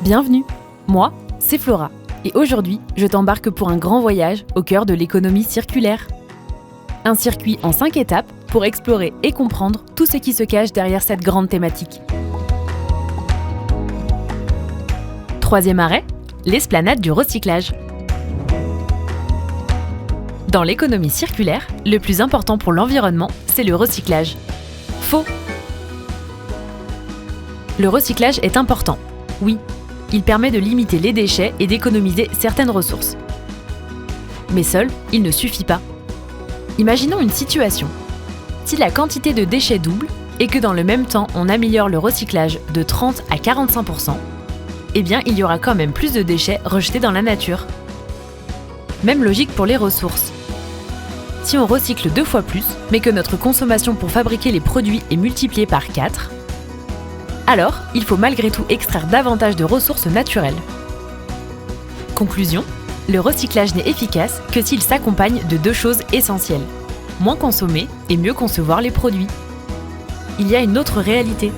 Bienvenue, moi, c'est Flora, et aujourd'hui, je t'embarque pour un grand voyage au cœur de l'économie circulaire. Un circuit en 5 étapes pour explorer et comprendre tout ce qui se cache derrière cette grande thématique. Troisième arrêt, l'esplanade du recyclage. Dans l'économie circulaire, le plus important pour l'environnement, c'est le recyclage. Faux! Le recyclage est important, oui. Il permet de limiter les déchets et d'économiser certaines ressources. Mais seul, il ne suffit pas. Imaginons une situation. Si la quantité de déchets double et que dans le même temps on améliore le recyclage de 30 à 45%, eh bien il y aura quand même plus de déchets rejetés dans la nature. Même logique pour les ressources. Si on recycle 2 fois plus, mais que notre consommation pour fabriquer les produits est multipliée par 4, alors il faut malgré tout extraire davantage de ressources naturelles. Conclusion, le recyclage n'est efficace que s'il s'accompagne de 2 choses essentielles. Moins consommer et mieux concevoir les produits. Il y a une autre réalité.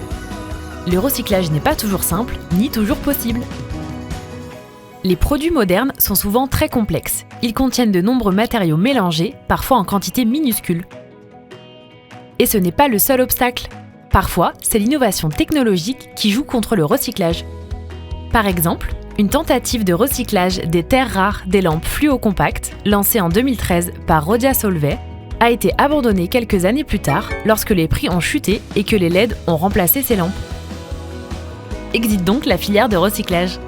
Le recyclage n'est pas toujours simple, ni toujours possible. Les produits modernes sont souvent très complexes. Ils contiennent de nombreux matériaux mélangés, parfois en quantité minuscule. Et ce n'est pas le seul obstacle. Parfois, c'est l'innovation technologique qui joue contre le recyclage. Par exemple, une tentative de recyclage des terres rares des lampes fluocompactes, lancée en 2013 par Rodia Solvay, a été abandonnée quelques années plus tard lorsque les prix ont chuté et que les LED ont remplacé ces lampes. Existe donc la filière de recyclage.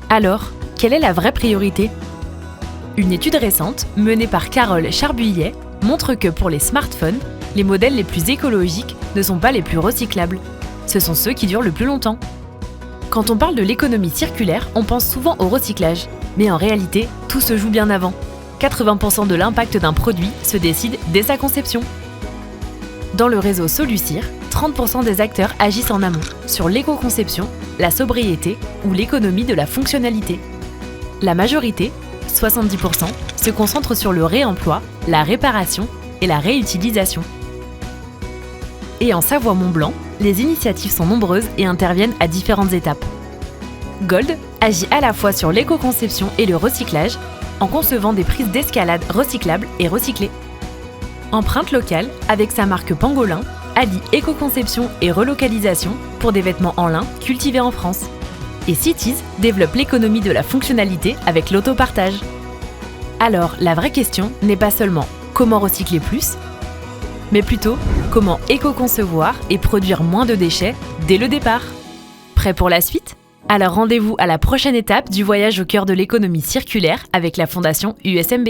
Alors, quelle est la vraie priorité ? Une étude récente, menée par Carole Charbuyet, montre que pour les smartphones, les modèles les plus écologiques ne sont pas les plus recyclables. Ce sont ceux qui durent le plus longtemps. Quand on parle de l'économie circulaire, on pense souvent au recyclage. Mais en réalité, tout se joue bien avant. 80% de l'impact d'un produit se décide dès sa conception. Dans le réseau Solucir, 30% des acteurs agissent en amont, sur l'éco-conception, la sobriété ou l'économie de la fonctionnalité. La majorité, 70%, se concentre sur le réemploi, la réparation et la réutilisation. Et en Savoie-Mont-Blanc, les initiatives sont nombreuses et interviennent à différentes étapes. Gold agit à la fois sur l'éco-conception et le recyclage, en concevant des prises d'escalade recyclables et recyclées. Empreinte locale, avec sa marque Pangolin, allie éco-conception et relocalisation pour des vêtements en lin cultivés en France. Et Cities développe l'économie de la fonctionnalité avec l'autopartage. Alors, la vraie question n'est pas seulement comment recycler plus, mais plutôt comment éco-concevoir et produire moins de déchets dès le départ. Prêt pour la suite ? Alors rendez-vous à la prochaine étape du voyage au cœur de l'économie circulaire avec la Fondation USMB.